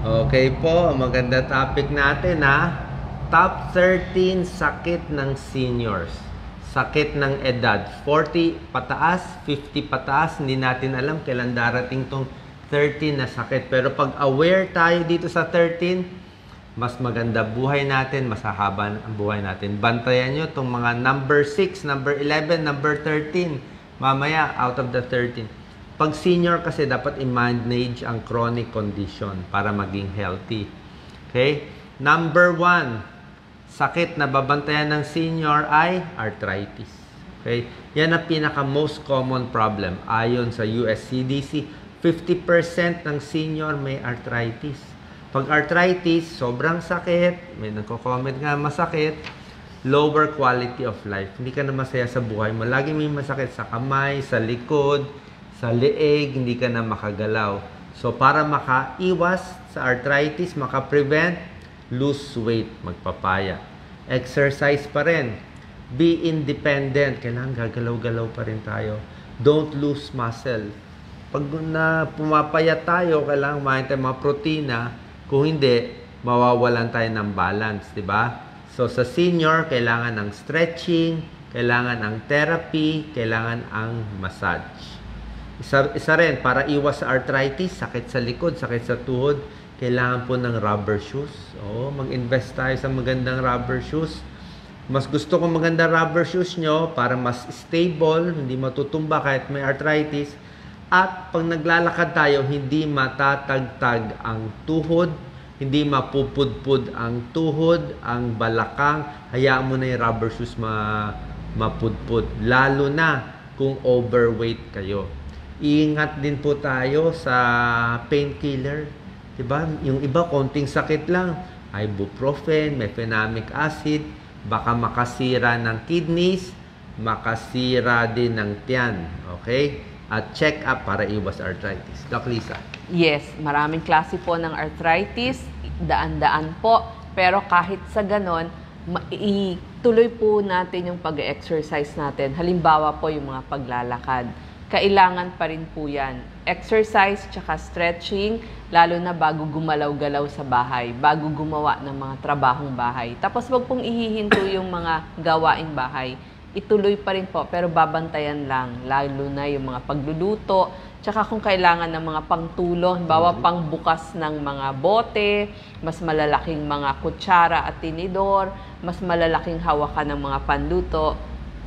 Okay po, maganda topic natin ha. Top 13 sakit ng seniors. Sakit ng edad. 40 pataas, 50 pataas. Hindi natin alam kailan darating tong 13 na sakit. Pero pag aware tayo dito sa 13, mas maganda buhay natin, mas hahaba ang buhay natin. Bantayan nyo itong mga number 6, number 11, number 13. Mamaya, out of the 13. Pag senior kasi dapat i-manage ang chronic condition para maging healthy. Okay? Number 1, sakit na babantayan ng senior ay arthritis. Okay? Yan ang pinaka most common problem. Ayon sa US CDC, 50% ng senior may arthritis. Pag arthritis, sobrang sakit, may nagko-comment nga masakit, lower quality of life. Hindi ka na masaya sa buhay mo. Lagi may masakit sa kamay, sa likod, sa leeg, hindi ka na makagalaw. So, para makaiwas sa arthritis, makaprevent, lose weight, magpapaya. Exercise pa rin. Be independent. Kailangan gagalaw-galaw pa rin tayo. Don't lose muscle. Pag na pumapayat tayo, kailangan kumain tayo mga protina. Kung hindi, mawawalan tayo ng balance, di ba? So, sa senior, kailangan ng stretching, kailangan ng therapy, kailangan ang massage. Isa rin, para iwas sa arthritis, sakit sa likod, sakit sa tuhod, kailangan po ng rubber shoes. Mag-invest tayo sa magandang rubber shoes. Mas gusto ko magandang rubber shoes nyo para mas stable, hindi matutumba kahit may arthritis. At pag naglalakad tayo, hindi matatagtag ang tuhod, hindi mapupudpud ang tuhod, ang balakang. Hayaan mo na yung rubber shoes mapudpud. Lalo na kung overweight kayo. Iingat din po tayo sa painkiller. Diba? Yung iba, konting sakit lang. Ibuprofen, mefenamic acid, baka makasira ng kidneys, makasira din ng tiyan. Okay? At check up para iwas arthritis. Doc Lisa. Yes, maraming klase po ng arthritis, daan-daan po. Pero kahit sa ganon, ituloy po natin yung pag-exercise natin. Halimbawa po yung mga paglalakad. Kailangan pa rin po yan. Exercise tsaka stretching, lalo na bago gumalaw-galaw sa bahay, bago gumawa ng mga trabahong bahay. Tapos wag pong ihihinto yung mga gawaing bahay. Ituloy pa rin po, pero babantayan lang, lalo na yung mga pagluluto, tsaka kung kailangan ng mga pangtulong, bawa pang bukas ng mga bote, mas malalaking mga kutsara at tinidor, mas malalaking hawakan ng mga panluto,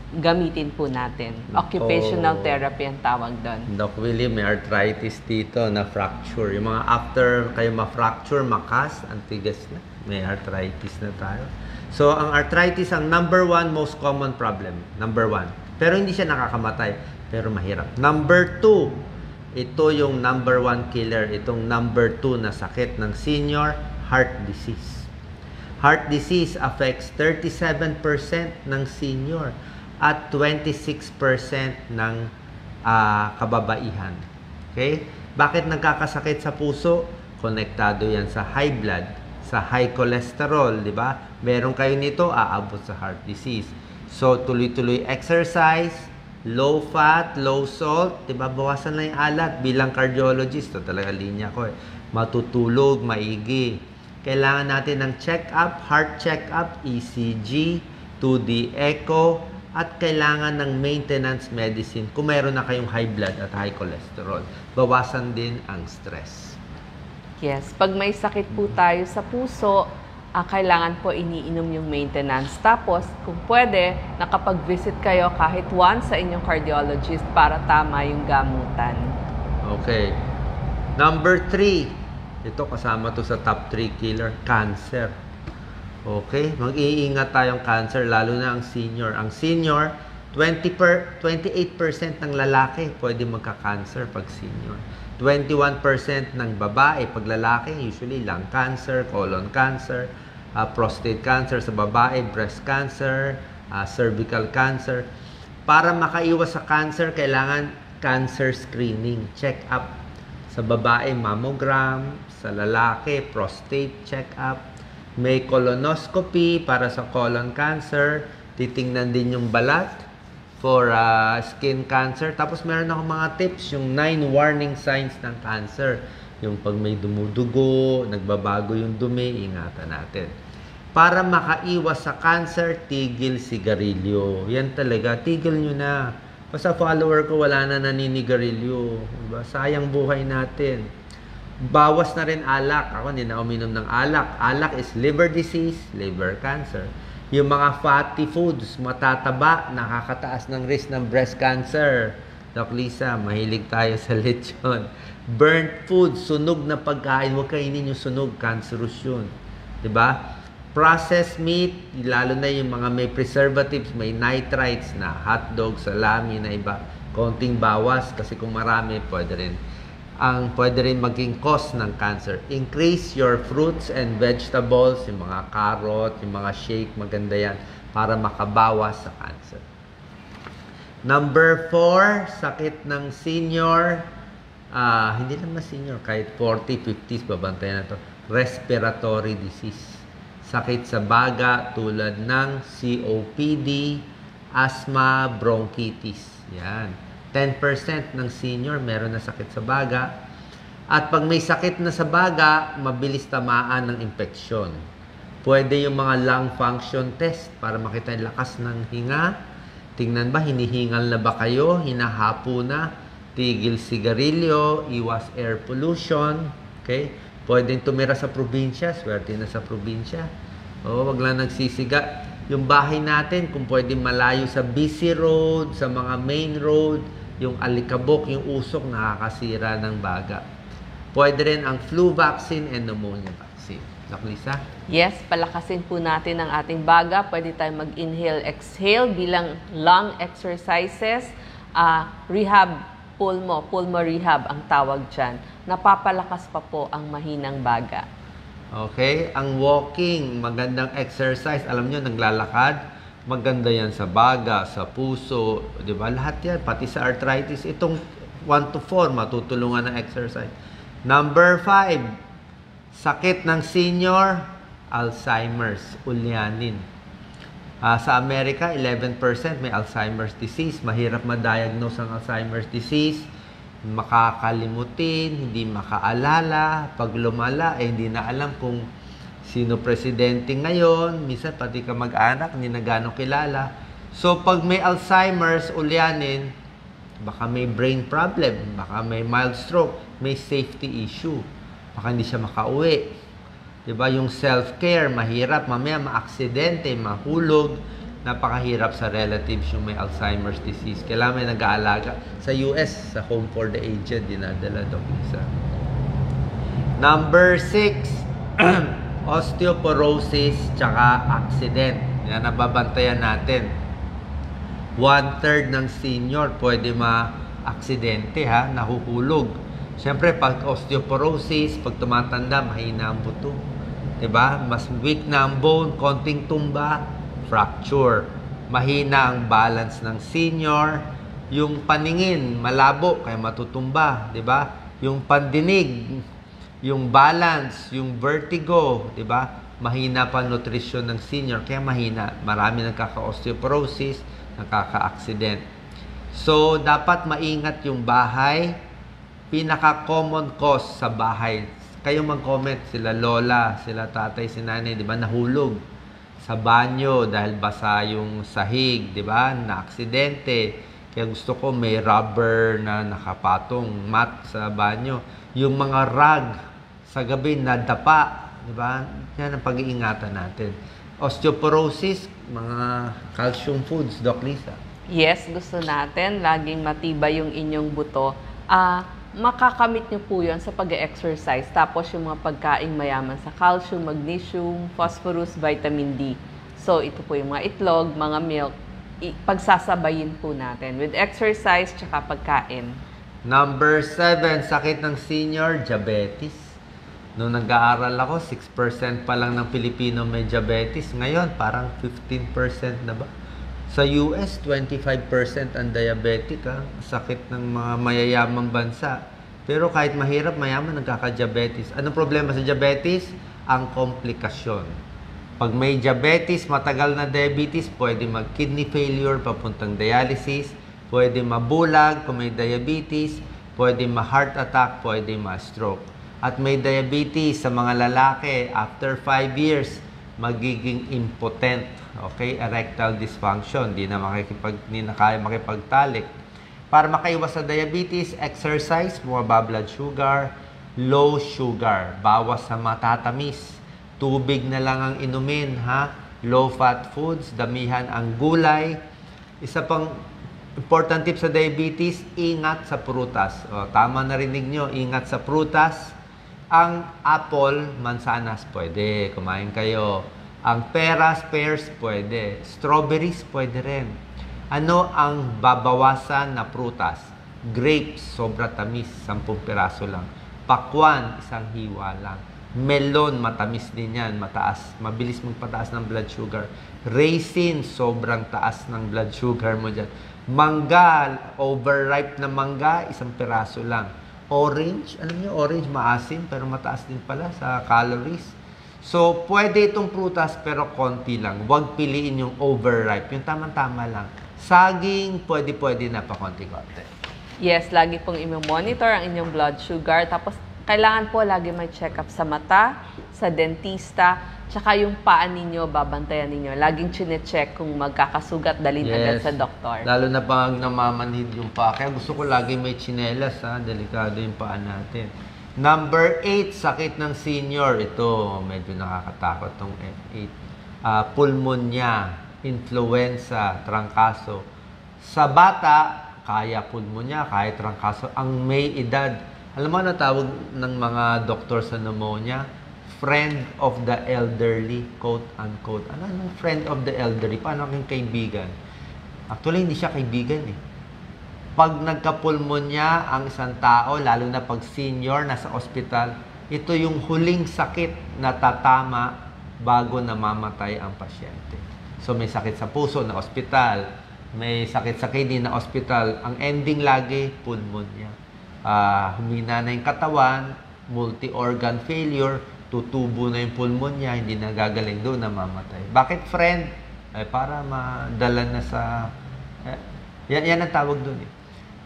gamitin po natin. Occupational therapy ang tawag doon. Doc Willie, may arthritis dito na fracture. Yung mga after kayo ma-fracture, makas, antigas na, may arthritis na tayo. So, ang arthritis, ang number 1 most common problem. Number 1. Pero hindi siya nakakamatay. Pero mahirap. Number 2, ito yung number 1 killer. Itong number 2 na sakit ng senior, heart disease. Heart disease affects 37% ng senior at 26% ng kababaihan. Okay? Bakit nagkakasakit sa puso? Konektado yan sa high blood, sa high cholesterol, di ba? Meron kayo nito, aabot sa heart disease. So, tuloy-tuloy exercise, low fat, low salt, di ba? Bawasan lang yung alat. Bilang cardiologist, ito talaga linya ko eh. Matutulog, maigi. Kailangan natin ng check-up, heart check-up, ECG, 2D echo, at kailangan ng maintenance medicine kung mayroon na kayong high blood at high cholesterol. Bawasan din ang stress. Yes, pag may sakit po tayo sa puso, kailangan po iniinom yung maintenance. Tapos, kung pwede, nakapag-visit kayo kahit once sa inyong cardiologist para tama yung gamutan. Okay. Number 3, ito kasama to sa top 3 killer, cancer. Okay, mag-iingat tayong cancer, lalo na ang senior. Ang senior, 28% ng lalaki pwede magka-cancer pag senior. 21% ng babae pag lalaki, usually lung cancer, colon cancer, prostate cancer sa babae, breast cancer, cervical cancer. Para makaiwas sa cancer, kailangan cancer screening, check up. Sa babae, mammogram, sa lalaki, prostate check up. May colonoscopy para sa colon cancer. Titingnan din yung balat for skin cancer. Tapos meron ako mga tips, yung 9 warning signs ng cancer. Yung pag may dumudugo, nagbabago yung dumi, ingatan natin. Para makaiwas sa cancer, tigil sigarilyo. Yan talaga, tigil nyo na. Basta follower ko, wala na naninigarilyo. Diba? Sayang buhay natin. Bawas na rin alak. Ako, hindi na uminom ng alak. Alak is liver disease, liver cancer. Yung mga fatty foods, matataba, nakakataas ng risk ng breast cancer. Doc Lisa, mahilig tayo sa lechon. Burnt food, sunog na pagkain. Huwag kainin yung sunog, cancerous yun. Diba? Processed meat, lalo na yung mga may preservatives, may nitrites na hotdog, salami na iba. Konting bawas kasi kung marami, pwede rin maging cause ng cancer. Increase your fruits and vegetables, yung mga carrot, yung mga shake, maganda yan para makabawas sa cancer. Number 4, sakit ng senior. Hindi naman senior, kahit 40, 50s, babantayan na to. Respiratory disease. Sakit sa baga tulad ng COPD, asthma, bronchitis. Yan. 10% ng senior meron na sakit sa baga. At pag may sakit na sa baga, mabilis tamaan ng infeksyon. Pwede yung mga lung function test para makita yung lakas ng hinga. Tingnan ba, hinihingal na ba kayo? Hinahapo na? Tigil sigarilyo, iwas air pollution. Okay? Pwedeng tumira sa probinsya, swerte na sa probinsya. Wag lang nagsisiga. Yung bahay natin, kung pwedeng malayo sa busy road, sa mga main road, yung alikabok, yung usok, nakakasira ng baga. Pwede rin ang flu vaccine and pneumonia vaccine. Doc Lisa? Yes, palakasin po natin ang ating baga. Pwede tayong mag-inhale, exhale bilang lung exercises. Pulmo rehab ang tawag dyan. Napapalakas pa po ang mahinang baga. Okay, ang walking, magandang exercise. Alam nyo, naglalakad, maganda yan sa baga, sa puso, di ba? Lahat yan, pati sa arthritis. Itong 1 to 4, matutulungan ng exercise. Number 5, sakit ng senior, Alzheimer's, ulyanin. Sa Amerika, 11% may Alzheimer's disease. Mahirap ma-diagnose ang Alzheimer's disease. Makakalimutin, hindi makaalala. Pag lumala, hindi na alam kung sino presidente ngayon. Minsan, pati ka mag-anak, hindi na gano'ng kilala. So, pag may Alzheimer's, ulyanin, baka may brain problem, baka may mild stroke, may safety issue. Baka hindi siya makauwi. Diba? Yung self-care, mahirap. Mamaya, maaksidente, mahulog. Napakahirap sa relatives yung may Alzheimer's disease. Kailangan may nag-aalaga. Sa US, sa Home for the Aged, dinadala, Doc Lisa. Number 6, osteoporosis tsaka accident. Yan, nababantayan natin. 1/3 ng senior pwede ma-aksidente, nahuhulog. Siyempre, pag osteoporosis, pag tumatanda, mahina ang buto. Diba? Mas weak na ang bone, konting tumba, fracture. Mahina ang balance ng senior. Yung paningin, malabo, kaya matutumba. Diba? Yung pandinig, yung balance, yung vertigo, diba? Mahina pa nutrition ng senior, kaya mahina. Marami nagkaka-osteoporosis, nakaka-accident. So, dapat maingat yung bahay. Pinaka-common cause sa bahay. Kayo mag-comment, sila lola, sila tatay, si nanay, di ba, nahulog sa banyo dahil basa yung sahig, di ba, na-aksidente. Kaya gusto ko may rubber na nakapatong mat sa banyo. Yung mga rag sa gabi nadapa, di ba, yan ang pag-iingatan natin. Osteoporosis, mga calcium foods, Doc Lisa. Yes, gusto natin. Laging matibay yung inyong buto. Makakamit nyo po yun sa pag-exercise. Tapos yung mga pagkaing mayaman sa calcium, magnesium, phosphorus, vitamin D. So, ito po yung mga itlog, mga milk. Pagsasabayin po natin with exercise tsaka pagkain. Number 7, sakit ng senior, diabetes. Noong nag-aaral ako, 6% pa lang ng Pilipino may diabetes. Ngayon, parang 15% na ba? Sa US, 25% ang diabetic. Sakit ng mga mayayamang bansa. Pero kahit mahirap, mayaman, nagkaka-diabetes. Anong problema sa diabetes? Ang komplikasyon. Pag may diabetes, matagal na diabetes, pwede mag-kidney failure, papuntang dialysis, pwede mabulag kung may diabetes, pwede ma-heart attack, pwede ma-stroke. at may diabetes sa mga lalaki, after 5 years, magiging impotent. Okay? Erectile dysfunction. Di na kaya makipagtalik. Para makaiwas sa diabetes, exercise, bumaba blood sugar, low sugar, bawas sa matatamis. Tubig na lang ang inumin, ha? Low fat foods, damihan ang gulay. Isa pang important tip sa diabetes, ingat sa prutas. O, tama narinig nyo, ingat sa prutas. Ang apple, mansanas, pwede. Kumain kayo. Ang peras, pears, pwede. Strawberries, pwede rin. Ano ang babawasan na prutas? Grapes, sobra tamis, 10 piraso lang. Pakwan, isang hiwa lang. Melon, matamis din yan, mataas. Mabilis magpataas ng blood sugar. Raisin, sobrang taas ng blood sugar mo dyan. Mangga, overripe na mangga, 1 piraso lang. Orange, alam niyo, orange maasim pero mataas din pala sa calories. So, pwede itong prutas pero konti lang. Huwag piliin yung overripe, yung tamang-tama lang. Saging, pwede na pa konti-konti. Yes, lagi pong i-monitor ang inyong blood sugar. Tapos, kailangan po lagi may check-up sa mata, sa dentista, tsaka yung paa ninyo, babantayan ninyo. Laging chine-check kung magkakasugat, dalhin agad sa doktor. Lalo na pag namamanhid yung paa. Kaya gusto ko lagi may tsinelas, ha? Delikado yung paa natin. Number 8, sakit ng senior. Ito, medyo nakakatakot tong F8. Pulmonya, influenza, trangkaso. Sa bata, kaya pulmonya, kaya trangkaso. Ang may edad, alam mo na tawag ng mga doktor sa pneumonia? Friend of the elderly, quote-unquote. Ano yung friend of the elderly? Paano aking kaibigan? Actually, hindi siya kaibigan eh. Pag nagkapulmonya ang isang tao, lalo na pag senior, nasa ospital, ito yung huling sakit na tatama bago namamatay ang pasyente. So, may sakit sa puso na ospital, may sakit sa kidney na ospital. Ang ending lagi, pulmonya. Humina na yung katawan, multi-organ failure, tutubo na yung pulmonya, hindi na gagaling doon, namamatay. Bakit friend? Para madala na sa... yan ang tawag doon eh.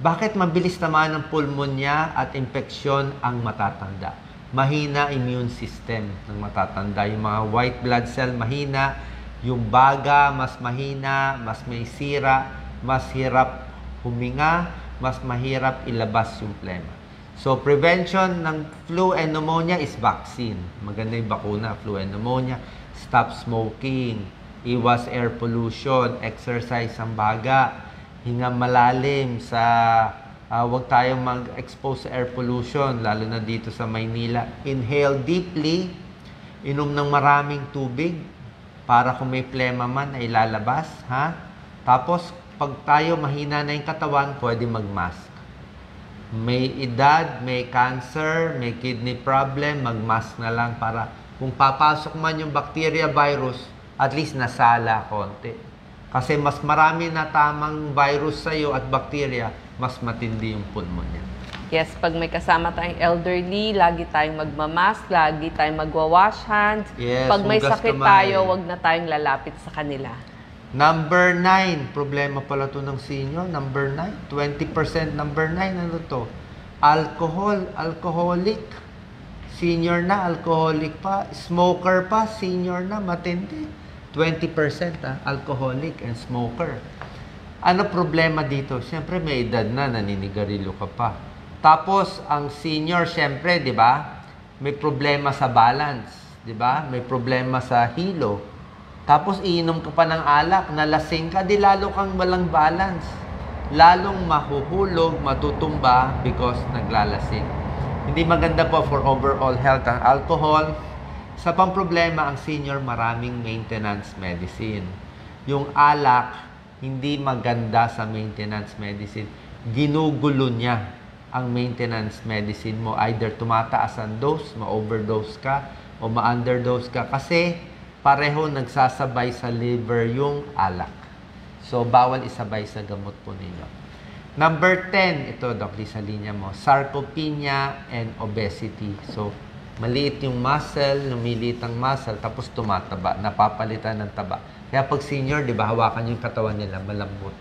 Bakit mabilis naman ng pulmonya at infeksyon ang matatanda? Mahina immune system ng matatanda. Yung mga white blood cell mahina, yung baga mas mahina, mas may sira, mas hirap huminga, mas mahirap ilabas yung plema. So, prevention ng flu and pneumonia is vaccine. Maganda yung bakuna, flu and pneumonia. Stop smoking, iwas air pollution, exercise ang baga, hinga malalim sa... huwag tayong mag-expose sa air pollution, lalo na dito sa Maynila. Inhale deeply, inom ng maraming tubig, para kung may plema man ay lalabas. Ha? Tapos, pag tayo mahina na yung katawan, pwede mag-mask. May edad, may cancer, may kidney problem, mag-mask na lang para kung papasok man yung bacteria, virus, at least nasala konti. Kasi mas marami na tamang virus sa'yo at bacteria, mas matindi yung pulmonya. Yes, pag may kasama tayong elderly, lagi tayong magmamask, lagi tayong magwawash hands. Yes, pag may hugas sakit kamay. tayo, wag na tayong lalapit sa kanila. Number 9, problema pala to ng senior. Number 9, 20%. Number 9, ano to? Alcohol, alcoholic. Senior na, alcoholic pa. Smoker pa, senior na, matindi. 20% alcoholic and smoker. Ano problema dito? Siyempre may edad na, naninigarilyo ka pa. Tapos, ang senior, siyempre, di ba? May problema sa balance. Di ba? May problema sa hilo. Tapos, iinom ka pa ng alak, nalasing ka, di lalo kang walang balance. Lalong mahuhulog, matutumba because naglalasing. Hindi maganda po for overall health ang alcohol. Sa pang problema, ang senior maraming maintenance medicine. Yung alak, hindi maganda sa maintenance medicine. Ginugulo niya ang maintenance medicine mo. Either tumataas ang dose, ma-overdose ka, o ma-underdose ka. Kasi pareho nagsasabay sa liver yung alak. So, bawal isabay sa gamot po ninyo. Number 10, ito, Doc, sa linya mo, sarcopenia and obesity. So, maliit yung muscle, lumiliit ang muscle, tapos tumataba, napapalitan ng taba. Kaya pag senior, di ba, hawakan yung katawan nila, malambot.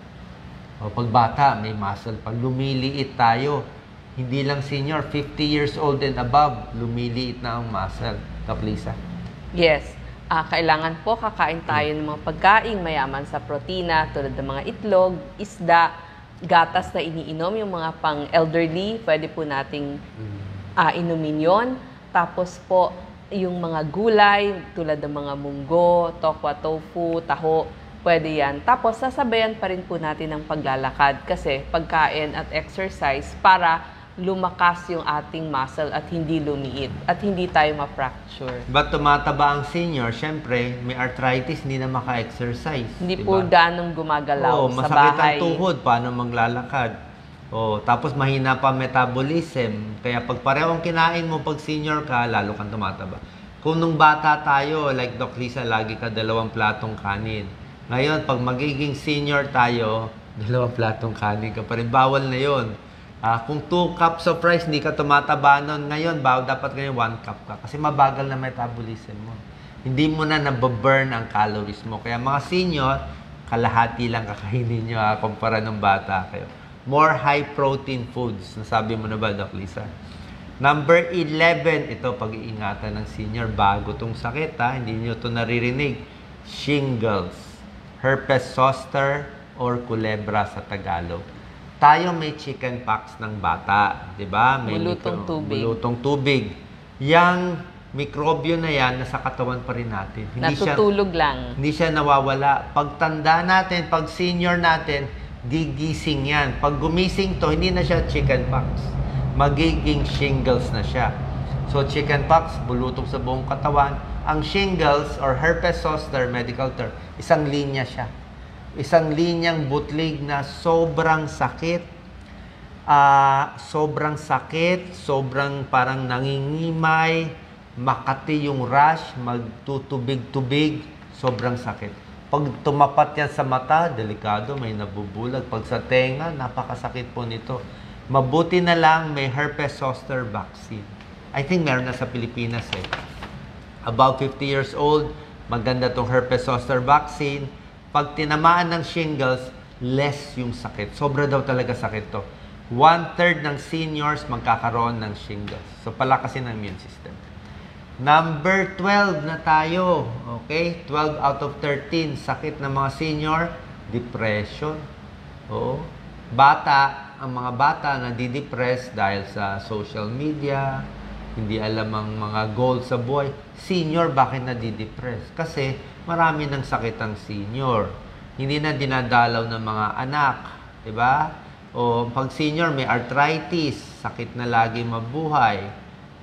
O pag bata, may muscle pa, lumiliit tayo. Hindi lang senior, 50 years old and above, lumiliit na ang muscle. Doc Lisa? Yes. Kailangan po kakain tayo ng mga pagkain mayaman sa protina tulad ng mga itlog, isda, gatas na iniinom, yung mga pang-elderly, pwede po nating inumin yon. Tapos po, yung mga gulay tulad ng mga munggo, tokwa, tofu, taho, pwede yan. Tapos sasabayan pa rin po natin ng paglalakad kasi pagkain at exercise para lumakas yung ating muscle at hindi lumiit at hindi tayo ma-fracture. But tumataba ang senior, syempre, may arthritis, hindi na maka-exercise. Hindi diba? po ganong gumagalaw Oo, sa masakit bahay. ang tuhod, paano maglalakad? Tapos mahina pa metabolism. Kaya pag parehong kinain mo pag senior ka, lalo kang tumataba. Kung nung bata tayo, like Doc Lisa, lagi ka 2 platong kanin. Ngayon, pag magiging senior tayo, 2 platong kanin ka pa rin. Bawal na yon. Kung 2 cups of rice, hindi ka tumataba nun. Ngayon, dapat ngayon 1 cup ka. Kasi mabagal na metabolism mo. Hindi mo na nababurn ang calories mo. Kaya mga senior, kalahati lang kakainin nyo kumpara ng bata kayo. More high-protein foods. Nasabi mo na ba, Doc Lisa? Number 11, ito pag-iingatan ng senior. Bago tong sakit, hindi nyo ito naririnig. Shingles, herpes zoster, or kulebra sa Tagalog. Tayo may chicken pox ng bata, 'di ba? May bulutong tubig. Yang mikrobyo na yan nasa katawan pa rin natin. Natutulog lang. Hindi siya nawawala. Pagtanda natin, pag senior natin, gigising yan. Pag gumising to, hindi na siya chicken pox. Magiging shingles na siya. So chicken pox, bulutong sa buong katawan. Ang shingles or herpes zoster, medical term, isang linya siya. Isang linyang butlig na sobrang sakit, sobrang parang nangingimay, makati yung rash, magtutubig-tubig, sobrang sakit. Pag tumapat yan sa mata, delikado, may nabubulag. Pag sa tenga, napakasakit po nito. Mabuti na lang may herpes zoster vaccine. I think meron na sa Pilipinas About 50 years old, maganda tong herpes zoster vaccine. Pag tinamaan ng shingles, less yung sakit. Sobra daw talaga sakit to. 1/3 ng seniors magkakaroon ng shingles. So, palakasin ang immune system. Number 12 na tayo. Okay? 12 out of 13. Sakit ng mga senior, depression. Ang mga bata na didepress dahil sa social media, hindi alam ang mga goals sa buhay. Senior, bakit nadidepress? Kasi marami ng sakit ang senior. Hindi na dinadalaw ng mga anak. Diba? O pag senior, may arthritis. Sakit na lagi mabuhay.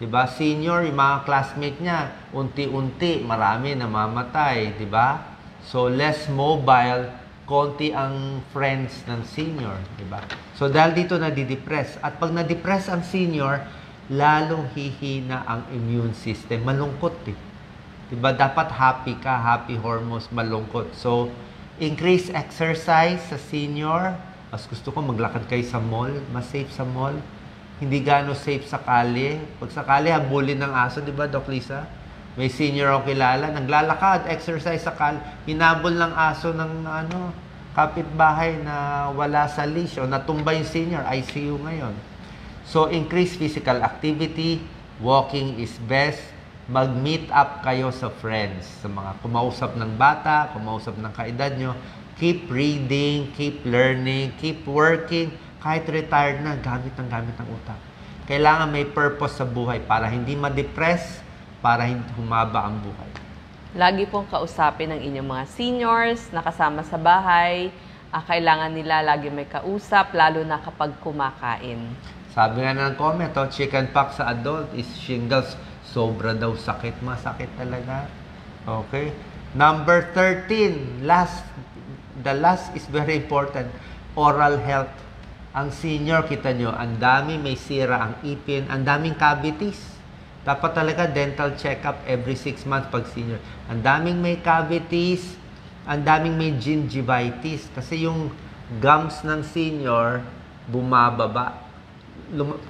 Diba? Senior, yung mga classmate niya, unti-unti, marami namamatay. Diba? So, less mobile, konti ang friends ng senior. Diba? So, dahil dito nadidepress. At pag na-depress ang senior, lalong hihina ang immune system. Malungkot Diba? Dapat happy ka, happy hormones, malungkot. So, increase exercise sa senior. Mas gusto ko maglakad kayo sa mall. Mas safe sa mall. Hindi gaano safe sa kalye. Pag sa kalye, habulin ng aso, diba, Doc Lisa? May senior ako kilala, naglalakad, exercise sa kalye. Hinabol ng aso ng kapitbahay na wala sa leash o natumba yung senior, ICU ngayon. So, increase physical activity. Walking is best. Mag-meet up kayo sa friends. Sa mga kumausap ng bata, kumausap ng kaedad nyo. Keep reading, keep learning, keep working. Kahit retired na, gamit ng utak. Kailangan may purpose sa buhay para hindi ma-depress, para hindi humaba ang buhay. Lagi pong kausapin ng inyong mga seniors na kasama sa bahay. Kailangan nila lagi may kausap, lalo na kapag kumakain. Sabi nga ng comment, chicken pox sa adult is shingles. Sobra daw sakit. Masakit talaga. Okay. Number 13. The last is very important. Oral health. Ang senior, kita nyo, ang dami may sira ang ipin, ang daming cavities. Dapat talaga dental check-up every 6 months pag senior. Ang daming may cavities, ang daming may gingivitis. Kasi yung gums ng senior, bumababa.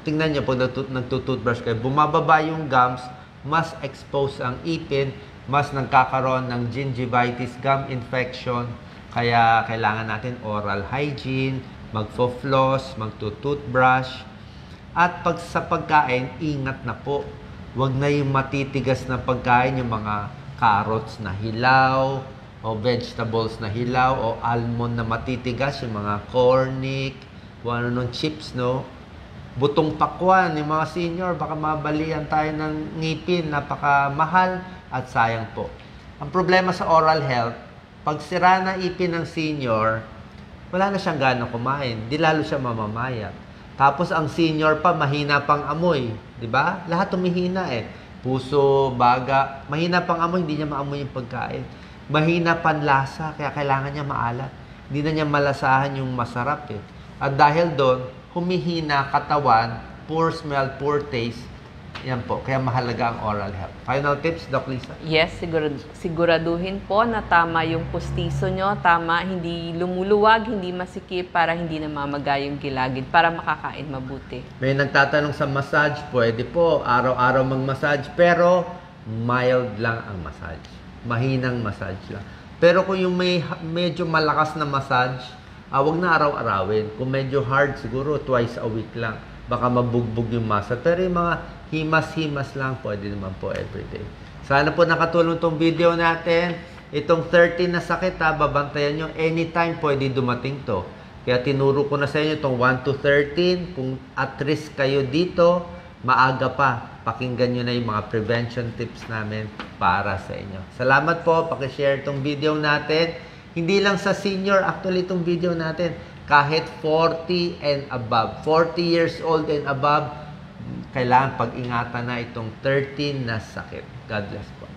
Tingnan nyo, pag nagtutoothbrush kayo, bumababa yung gums, mas expose ang ipin, mas nagkakaroon ng gingivitis, gum infection. Kaya kailangan natin oral hygiene, magfo-floss, magtutoothbrush. At pag sa pagkain, ingat na po. Huwag na yung matitigas na pagkain, yung mga carrots na hilaw, o vegetables na hilaw, o almond na matitigas, yung mga cornic, kung ano nung chips, no? Butong pakwan, yung mga senior, baka mabalian tayo ng ngipin, napakamahal at sayang po. Ang problema sa oral health, pag sira na ipin ng senior, wala na siyang gana kumain, di lalo siya mamamayat. Tapos ang senior pa, mahina pang amoy, di ba? Lahat humihina eh. Puso, baga, mahina pang amoy, hindi niya maamoy yung pagkain. Mahina panlasa, kaya kailangan niya maalat. Hindi na niya malasahan yung masarap eh. At dahil doon, humihina katawan, poor smell, poor taste. Yan po, kaya mahalaga ang oral health. Final tips, Doc Lisa? Yes, siguraduhin po na tama yung pustiso nyo, tama, hindi lumuluwag, hindi masikip para hindi namamaga yung gilagid, para makakain mabuti. May nagtatanong sa massage, pwede po, araw-araw mag-massage, pero mild lang ang massage. Mahinang massage lang. Pero kung yung medyo malakas na massage, wag na araw-arawin. Kung medyo hard, siguro twice a week lang. Baka mabugbog yung masa. Pero yung mga himas-himas lang, pwede naman po everyday. Sana po nakatulong tong video natin. Itong 13 na sakit, babantayan nyo. Anytime pwede dumating to. Kaya tinuro ko na sa inyo itong 1 to 13. Kung at risk kayo dito, maaga pa. Pakinggan nyo na yung mga prevention tips namin para sa inyo. Salamat po. Pakishare itong video natin. Hindi lang sa senior, actually itong video natin, kahit 40 and above, 40 years old and above, kailangan pag-ingatan na itong 13 na sakit. God bless po.